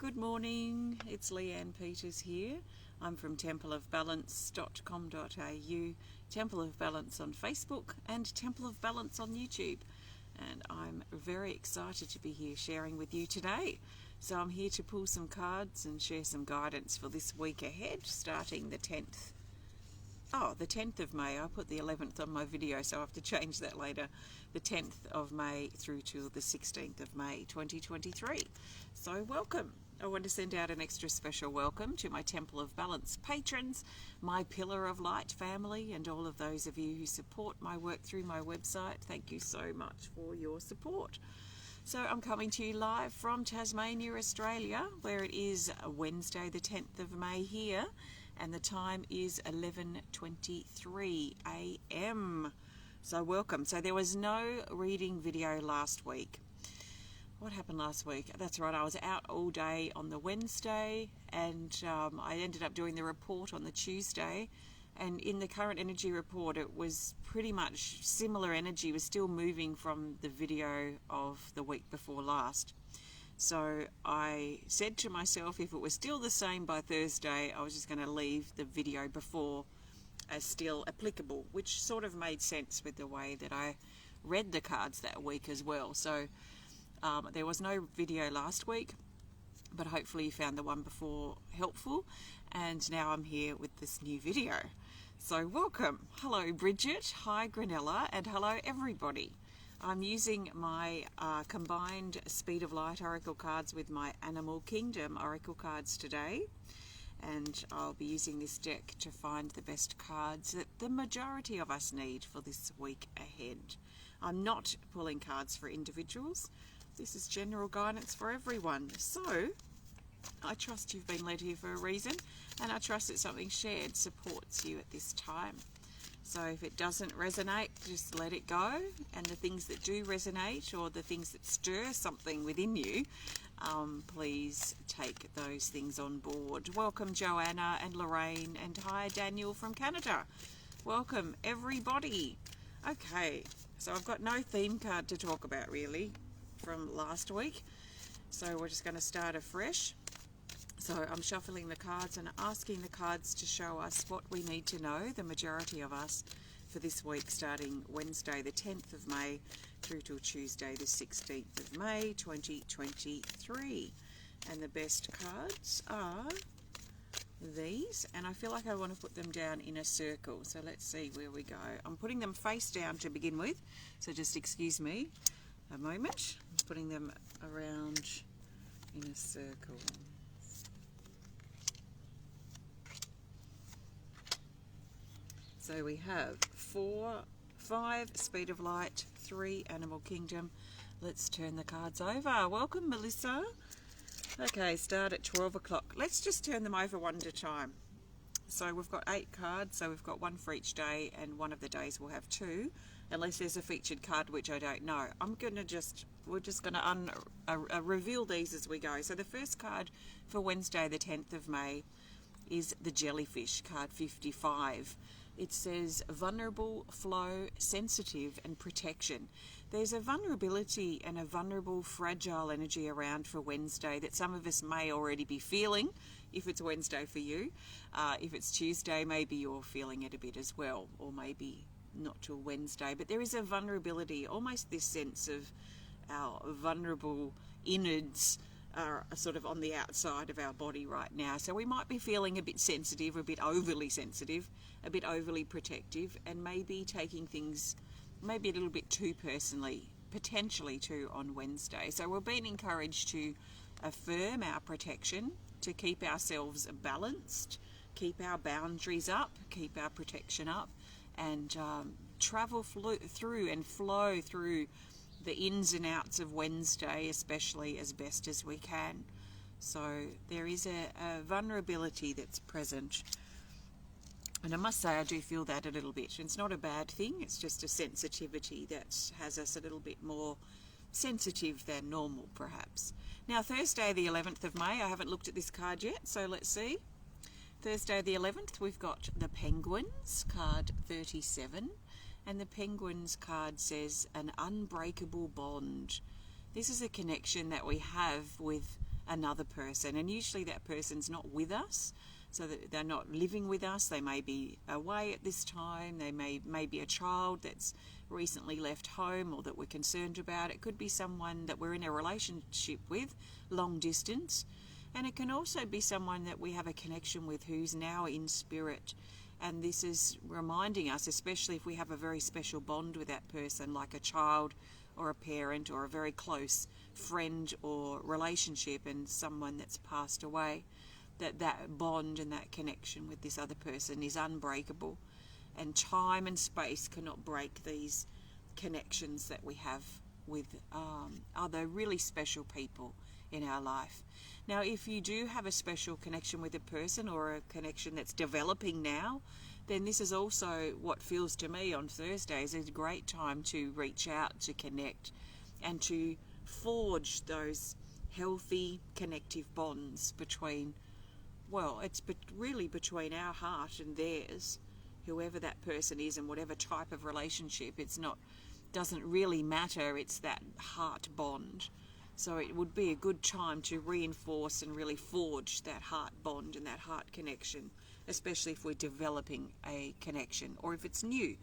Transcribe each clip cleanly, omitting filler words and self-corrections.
good morning. It's Leanne Peters here. I'm from templeofbalance.com.au, Temple of Balance on Facebook and Temple of Balance on YouTube. And I'm very excited to be here sharing with you today. So I'm here to pull some cards and share some guidance for this week ahead, starting the 10th. The 10th of May. I put the 11th on my video, so I have to change that later. The 10th of May through to the 16th of May 2023. So welcome. I want to send out an extra special welcome to my Temple of Balance patrons, my Pillar of Light family, and all of those of you who support my work through my website. Thank you so much for your support. So I'm coming to you live from Tasmania, Australia, where it is Wednesday the 10th of May here, and the time is 11:23 a.m. So welcome. So there was no reading video last week. What happened last week? That's right, I was out all day on the Wednesday, and I ended up doing the report on the Tuesday. And in the current energy report, it was pretty much similar energy, was still moving from the video of the week before last. So I said to myself, if it was still the same by Thursday, I was just going to leave the video before as still applicable, which sort of made sense with the way that I read the cards that week as well. So there was no video last week, but hopefully you found the one before helpful. And now I'm here with this new video. So welcome. Hello Bridget, hi Granella, and hello everybody. I'm using my combined Speed of Light Oracle cards with my Animal Kingdom Oracle cards today. And I'll be using this deck to find the best cards that the majority of us need for this week ahead. I'm not pulling cards for individuals. This is general guidance for everyone. So I trust you've been led here for a reason, and I trust that something shared supports you at this time. So if it doesn't resonate, just let it go. And the things that do resonate, or the things that stir something within you, please take those things on board. Welcome Joanna and Lorraine, and hi Daniel from Canada. Welcome everybody. Okay, so I've got no theme card to talk about really from last week. So we're just going to start afresh. So I'm shuffling the cards and asking the cards to show us what we need to know, the majority of us, for this week starting Wednesday the 10th of May through till Tuesday the 16th of May 2023. And the best cards are these, and I feel like I want to put them down in a circle. So let's see where we go. I'm putting them face down to begin with, so just excuse me a moment. I'm putting them around in a circle. So we have 5 Speed of Light, 3 Animal Kingdom. Let's turn the cards over. Welcome, Melissa. Okay, start at 12 o'clock. Let's just turn them over one at a time. So we've got 8 cards, so we've got one for each day, and one of the days we'll have 2, unless there's a featured card, which I don't know. We're just gonna reveal these as we go. So the first card for Wednesday, the 10th of May, is the Jellyfish, card 55. It says vulnerable, flow, sensitive, and protection. There's a vulnerability and a vulnerable, fragile energy around for Wednesday that some of us may already be feeling, if it's Wednesday for you. If it's Tuesday, maybe you're feeling it a bit as well, or maybe not till Wednesday. But there is a vulnerability, almost this sense of our vulnerable innards are sort of on the outside of our body right now. So we might be feeling a bit sensitive, a bit overly sensitive, a bit overly protective, and maybe taking things maybe a little bit too personally, potentially too, on Wednesday. So we're being encouraged to affirm our protection, to keep ourselves balanced, keep our boundaries up, keep our protection up, and travel through and flow through the ins and outs of Wednesday, especially, as best as we can. So there is a vulnerability that's present. And I must say, I do feel that a little bit. It's not a bad thing, it's just a sensitivity that has us a little bit more sensitive than normal, perhaps. Now, Thursday the 11th of May, I haven't looked at this card yet, so let's see. Thursday the 11th, we've got the Penguins, card 37. And the Penguins card says an unbreakable bond. This is a connection that we have with another person, and usually that person's not with us, so that they're not living with us. They may be away at this time. They may be a child that's recently left home or that we're concerned about. It could be someone that we're in a relationship with, long distance, and it can also be someone that we have a connection with who's now in spirit. And this is reminding us, especially if we have a very special bond with that person, like a child or a parent or a very close friend or relationship, and someone that's passed away, that bond and that connection with this other person is unbreakable. And time and space cannot break these connections that we have with other really special people in our life. Now, if you do have a special connection with a person or a connection that's developing now, then this is also what feels to me on Thursdays is a great time to reach out, to connect, and to forge those healthy connective bonds between, well, it's really between our heart and theirs, whoever that person is and whatever type of relationship. Doesn't really matter, it's that heart bond. So it would be a good time to reinforce and really forge that heart bond and that heart connection, especially if we're developing a connection or if it's new,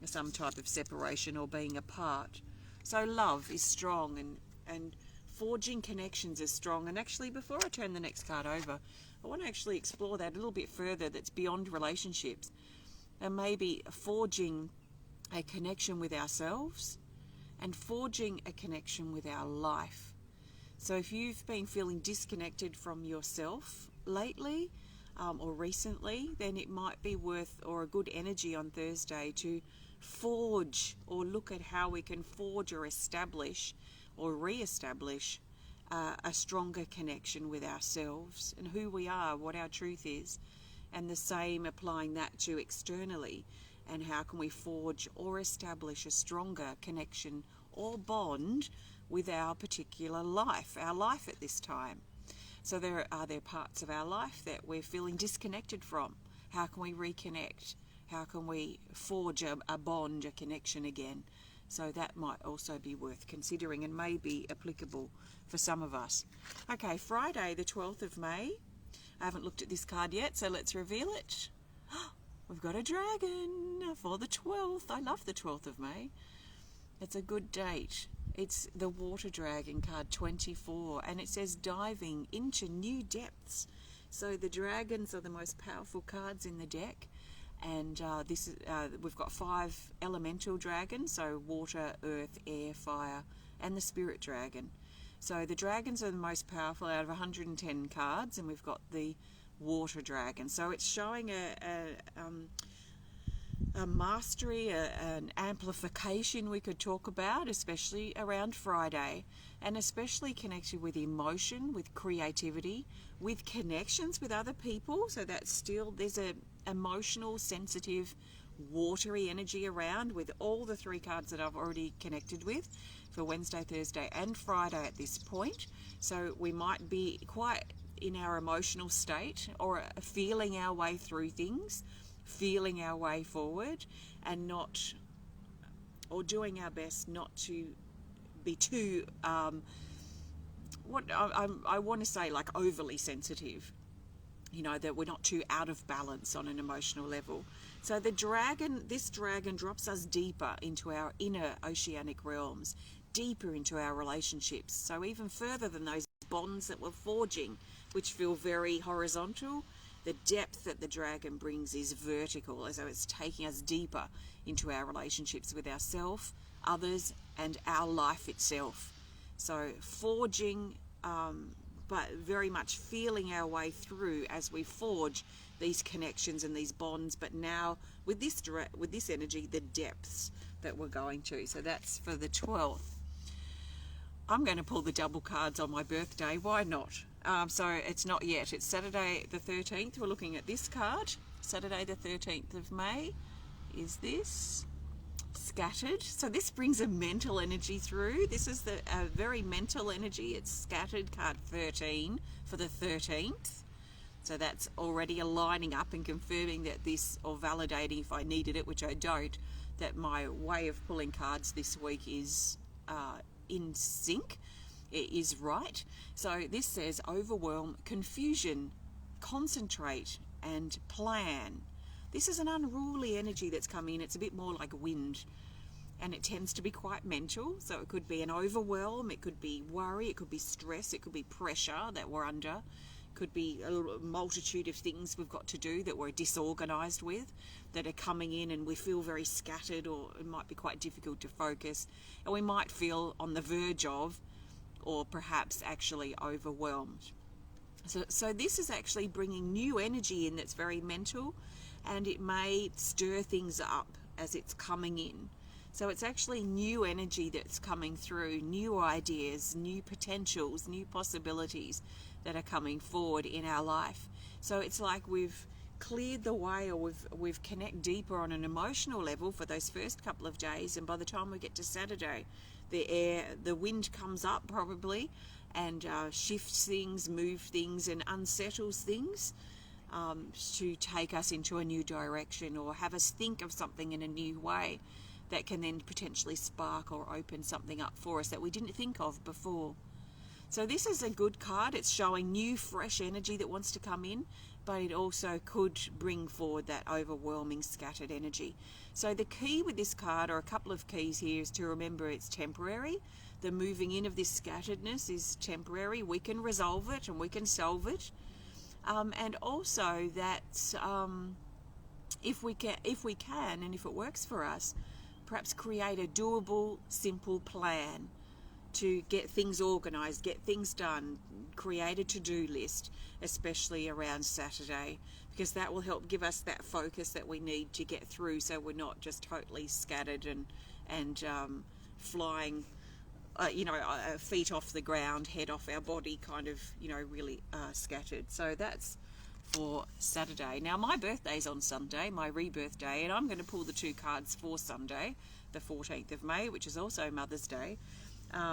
some type of separation or being apart. So love is strong and forging connections is strong. And actually, before I turn the next card over, I want to actually explore that a little bit further, that's beyond relationships, and maybe forging a connection with ourselves and forging a connection with our life. So if you've been feeling disconnected from yourself lately or recently, then it might be worth or a good energy on Thursday to forge or look at how we can forge or establish or re-establish a stronger connection with ourselves and who we are, what our truth is, and the same applying that to externally, and how can we forge or establish a stronger connection or bond with our particular life, our life at this time. So there parts of our life that we're feeling disconnected from. How can we reconnect? How can we forge a bond, a connection again? So that might also be worth considering and may be applicable for some of us. Okay, Friday the 12th of May. I haven't looked at this card yet, so let's reveal it. We've got a dragon for the 12th. I love the 12th of May. It's a good date. It's the Water Dragon card 24, and it says diving into new depths. So the dragons are the most powerful cards in the deck, and we've got 5 elemental dragons, so water, earth, air, fire, and the spirit dragon. So the dragons are the most powerful out of 110 cards, and we've got the Water Dragon. So it's showing a mastery, an amplification we could talk about, especially around Friday, and especially connected with emotion, with creativity, with connections with other people. So that's still, there's a emotional, sensitive, watery energy around with all the 3 cards that I've already connected with for Wednesday, Thursday and Friday at this point. So we might be quite in our emotional state or feeling our way through things, feeling our way forward, and doing our best not to be too I want to say like overly sensitive, that we're not too out of balance on an emotional level. So this dragon drops us deeper into our inner oceanic realms, deeper into our relationships, so even further than those bonds that we're forging, which feel very horizontal. The depth that the dragon brings is vertical, as though it's taking us deeper into our relationships with ourselves, others, and our life itself. So forging, but very much feeling our way through as we forge these connections and these bonds, but now with this energy, the depths that we're going to. So that's for the 12th. I'm going to pull the double cards on my birthday. Why not? So it's not yet. It's Saturday the 13th. We're looking at this card. Saturday the 13th of May is this. Scattered. So this brings a mental energy through. This is a very mental energy. It's scattered, card 13 for the 13th. So that's already aligning up and confirming that this, or validating if I needed it, which I don't, that my way of pulling cards this week is in sync is right. So this says overwhelm, confusion, concentrate, and plan. This is an unruly energy that's coming in. It's a bit more like wind, and it tends to be quite mental. So it could be an overwhelm, it could be worry, it could be stress, it could be pressure that we're under, it could be a multitude of things we've got to do that we're disorganized with, that are coming in, and we feel very scattered, or it might be quite difficult to focus, and we might feel on the verge of, or perhaps actually overwhelmed. So this is actually bringing new energy in that's very mental, and it may stir things up as it's coming in. So it's actually new energy that's coming through, new ideas, new potentials, new possibilities that are coming forward in our life. So it's like we've cleared the way, or we've connect deeper on an emotional level for those first couple of days, and by the time we get to Saturday, the wind comes up probably, and shifts things, moves things, and unsettles things, to take us into a new direction, or have us think of something in a new way that can then potentially spark or open something up for us that we didn't think of before. So this is a good card. It's showing new, fresh energy that wants to come in, but it also could bring forward that overwhelming, scattered energy. So the key with this card, or a couple of keys here, is to remember it's temporary. The moving in of this scatteredness is temporary. We can resolve it and we can solve it. And also that if we can, and if it works for us, perhaps create a doable, simple plan to get things organised, get things done, create a to-do list, especially around Saturday, because that will help give us that focus that we need to get through, so we're not just totally scattered and flying, feet off the ground, head off our body, kind of, really scattered. So that's for Saturday. Now my birthday's on Sunday, my rebirth day, and I'm going to pull the two cards for Sunday, the 14th of May, which is also Mother's Day.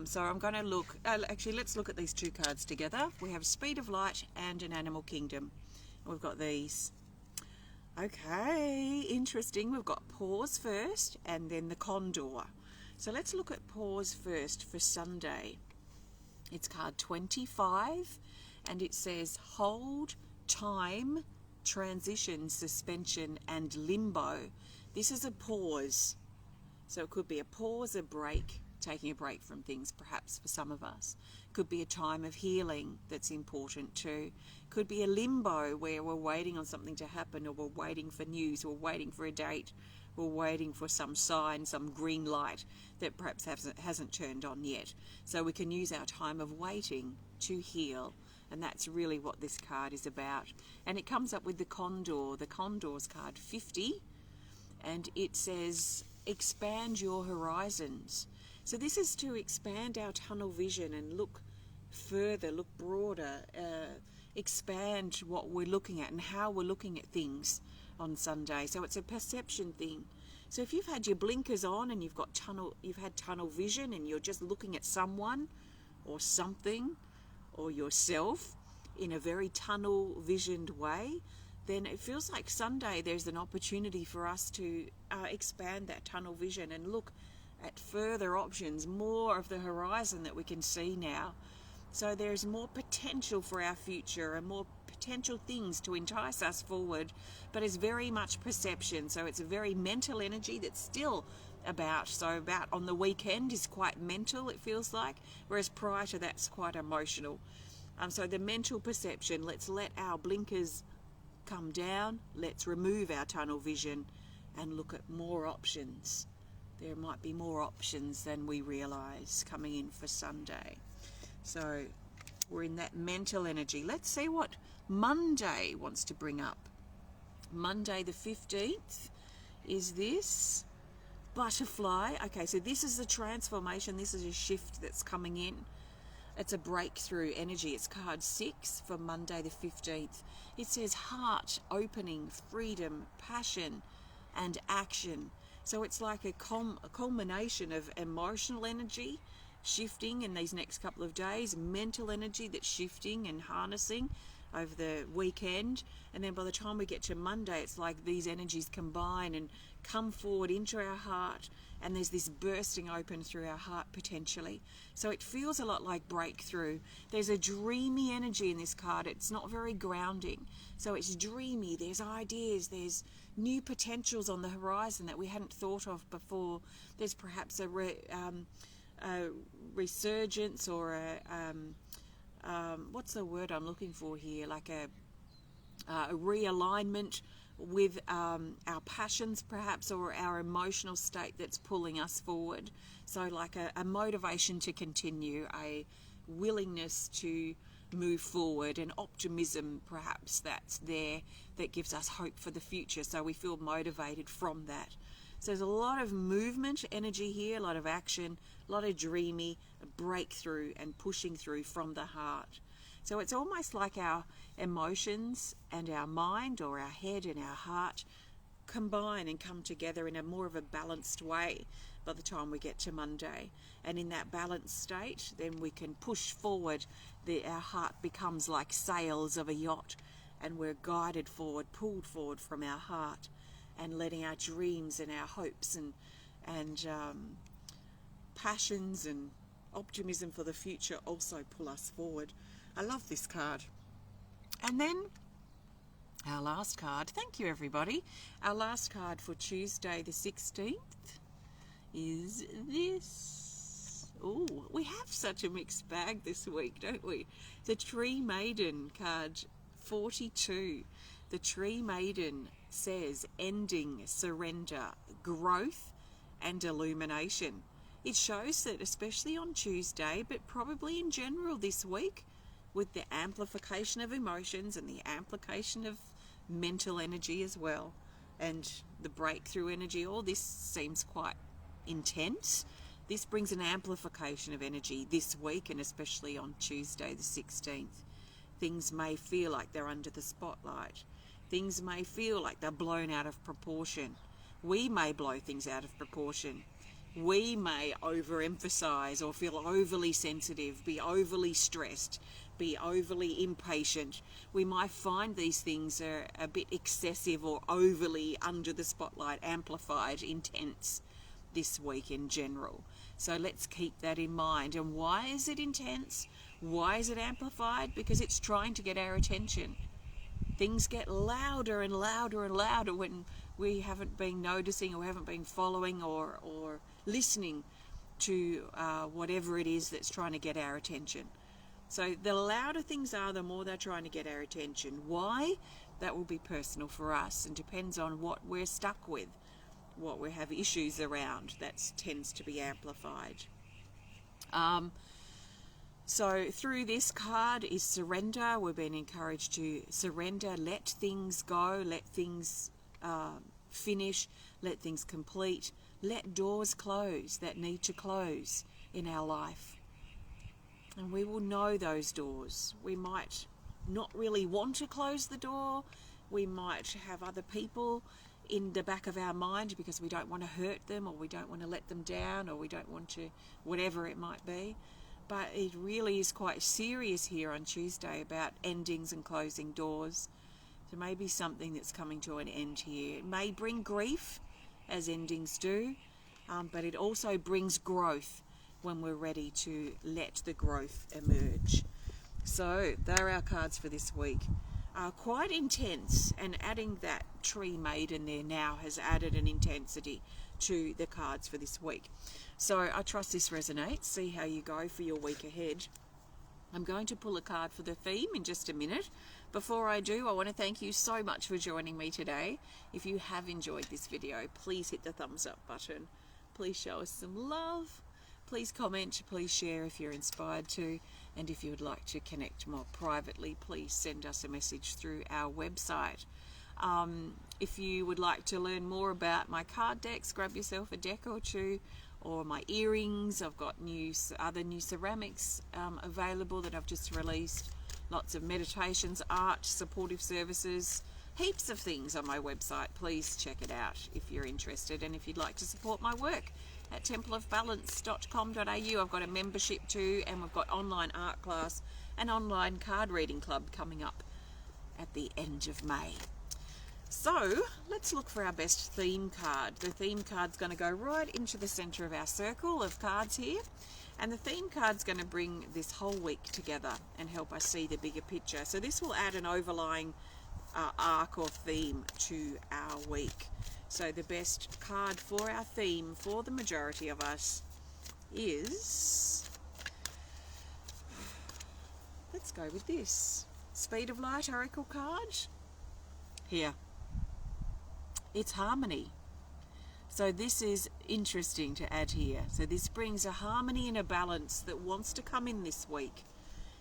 So I'm going to look, actually let's look at these two cards together. We have Speed of Light and an Animal Kingdom. We've got these. Okay, interesting. We've got Pause first, and then the Condor. So let's look at Pause first for Sunday. It's card 25, and it says Hold, Time, Transition, Suspension, and Limbo. This is a pause. So it could be a pause, a break, taking a break from things, perhaps for some of us. Could be a time of healing that's important too. Could be a limbo where we're waiting on something to happen, or we're waiting for news, or waiting for a date, or waiting for some sign, some green light that perhaps hasn't turned on yet. So we can use our time of waiting to heal, and that's really what this card is about. And it comes up with the Condor. The Condor's card 50, and it says expand your horizons. So this is to expand our tunnel vision and look further, look broader, expand what we're looking at and how we're looking at things on Sunday. So it's a perception thing. So if you've had your blinkers on and you've had tunnel vision, and you're just looking at someone or something or yourself in a very tunnel visioned way, then it feels like Sunday there's an opportunity for us to expand that tunnel vision and look at further options, more of the horizon that we can see now. So there's more potential for our future and more potential things to entice us forward, but it's very much perception. So it's a very mental energy that's still about on the weekend is quite mental, it feels like, whereas prior to that's quite emotional. So the mental perception, let's let our blinkers come down, let's remove our tunnel vision and look at more options. There might be more options than we realise coming in for Sunday. So we're in that mental energy. Let's see what Monday wants to bring up. Monday the 15th is this butterfly. Okay, so this is a transformation. This is a shift that's coming in. It's a breakthrough energy. It's card 6 for Monday the 15th. It says heart opening, freedom, passion, and action. So it's like a culmination of emotional energy shifting in these next couple of days, mental energy that's shifting and harnessing over the weekend, and then by the time we get to Monday, it's like these energies combine and come forward into our heart and there's this bursting open through our heart potentially. So it feels a lot like breakthrough. There's a dreamy energy in this card. It's not very grounding. So it's dreamy. There's ideas. There's new potentials on the horizon that we hadn't thought of before. There's perhaps a resurgence or what's the word I'm looking for here? Like a realignment with our passions perhaps, or our emotional state that's pulling us forward. So like a motivation to continue, a willingness to move forward, and optimism perhaps that's there that gives us hope for the future, so we feel motivated from that. So there's a lot of movement energy here, a lot of action, a lot of dreamy breakthrough and pushing through from the heart. So it's almost like our emotions and our mind, or our head and our heart, combine and come together in a more of a balanced way by the time we get to Monday. And in that balanced state, then we can push forward. Our heart becomes like sails of a yacht, and we're guided forward, pulled forward from our heart, and letting our dreams and our hopes and passions and optimism for the future also pull us forward. I love this card. And then our last card, thank you everybody, our last card for Tuesday the 16th is this. Oh, we have such a mixed bag this week, don't we? The Tree Maiden card 42. The Tree Maiden says ending, surrender, growth and illumination. It shows that especially on Tuesday, but probably in general this week, with the amplification of emotions and the amplification of mental energy as well, and the breakthrough energy, all this seems quite intense. This brings an amplification of energy this week, and especially on Tuesday the 16th. Things may feel like they're under the spotlight. Things may feel like they're blown out of proportion. We may blow things out of proportion. We may overemphasize or feel overly sensitive, be overly stressed, be overly impatient. We might find these things are a bit excessive or overly under the spotlight, amplified, intense this week in general. So let's keep that in mind. And why is it intense? Why is it amplified? Because it's trying to get our attention. Things get louder and louder and louder when we haven't been noticing, or haven't been following or listening to whatever it is that's trying to get our attention. So the louder things are, the more they're trying to get our attention. Why? That will be personal for us, and depends on what we're stuck with, what we have issues around. That tends to be amplified. So through this card is surrender. We've been encouraged to surrender, let things go, let things finish, let things complete, let doors close that need to close in our life. And we will know those doors. We might not really want to close the door. We might have other people in the back of our mind because we don't want to hurt them, or we don't want to let them down, or we don't want to, whatever it might be. But it really is quite serious here on Tuesday about endings and closing doors. There may be something that's coming to an end here. It may bring grief, as endings do, but it also brings growth when we're ready to let the growth emerge. So they're our cards for this week. Quite intense, and adding that Tree Maiden there now has added an intensity to the cards for this week. So I trust this resonates. See how you go for your week ahead. I'm going to pull a card for the theme in just a minute. Before I do, I want to thank you so much for joining me today. If you have enjoyed this video, please hit the thumbs up button. Please show us some love. Please comment, please share if you're inspired to, and if you would like to connect more privately, please send us a message through our website. If you would like to learn more about my card decks, grab yourself a deck or two, or my earrings. I've got other new ceramics available that I've just released. Lots of meditations, art, supportive services, heaps of things on my website. Please check it out if you're interested, and if you'd like to support my work at templeofbalance.com.au. I've got a membership too, and we've got online art class and online card reading club coming up at the end of May. So let's look for our best theme card. The theme card's going to go right into the center of our circle of cards here. And the theme card's going to bring this whole week together and help us see the bigger picture. So this will add an overlying arc or theme to our week. So the best card for our theme for the majority of us is, let's go with this, Speed of Light Oracle card. Here. It's harmony. So this is interesting to add here. So this brings a harmony and a balance that wants to come in this week.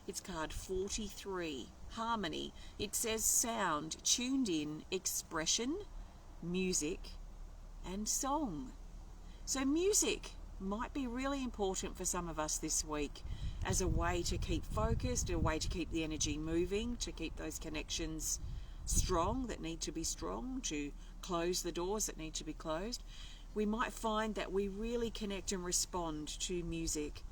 It's card 43, harmony. It says sound, tuned in, expression, music, and song. So music might be really important for some of us this week as a way to keep focused, a way to keep the energy moving, to keep those connections strong that need to be strong, to close the doors that need to be closed. We might find that we really connect and respond to music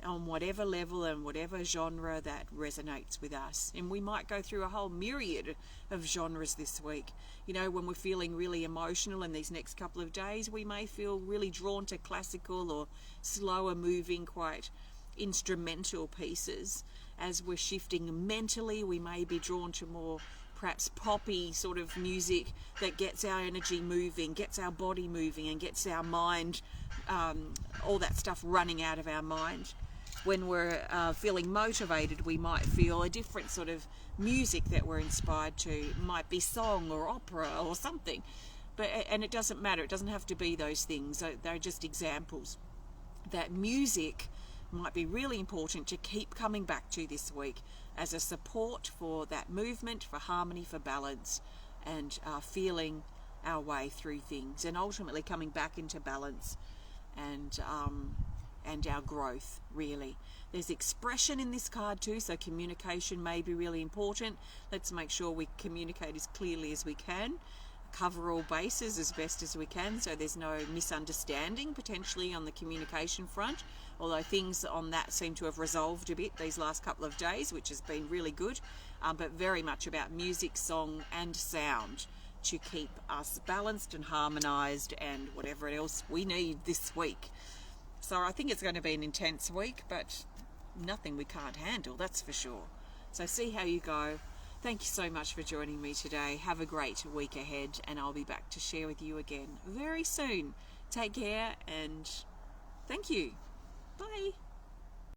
on whatever level and whatever genre that resonates with us. And we might go through a whole myriad of genres this week. You know, when we're feeling really emotional in these next couple of days, we may feel really drawn to classical or slower moving, quite instrumental pieces. As we're shifting mentally, we may be drawn to more perhaps poppy sort of music that gets our energy moving, gets our body moving, and gets our mind, all that stuff running out of our mind. When we're feeling motivated, we might feel a different sort of music that we're inspired to. It might be song or opera or something. And it doesn't matter. It doesn't have to be those things. They're just examples. That music might be really important to keep coming back to this week as a support for that movement, for harmony, for balance, and feeling our way through things, and ultimately coming back into balance and our growth, really. There's expression in this card too, so communication may be really important. Let's make sure we communicate as clearly as we can, cover all bases as best as we can, so there's no misunderstanding potentially on the communication front, although things on that seem to have resolved a bit these last couple of days, which has been really good, but very much about music, song and sound to keep us balanced and harmonized and whatever else we need this week. So I think it's going to be an intense week, but nothing we can't handle, that's for sure. So see how you go. Thank you so much for joining me today. Have a great week ahead, and I'll be back to share with you again very soon. Take care, and thank you. Bye.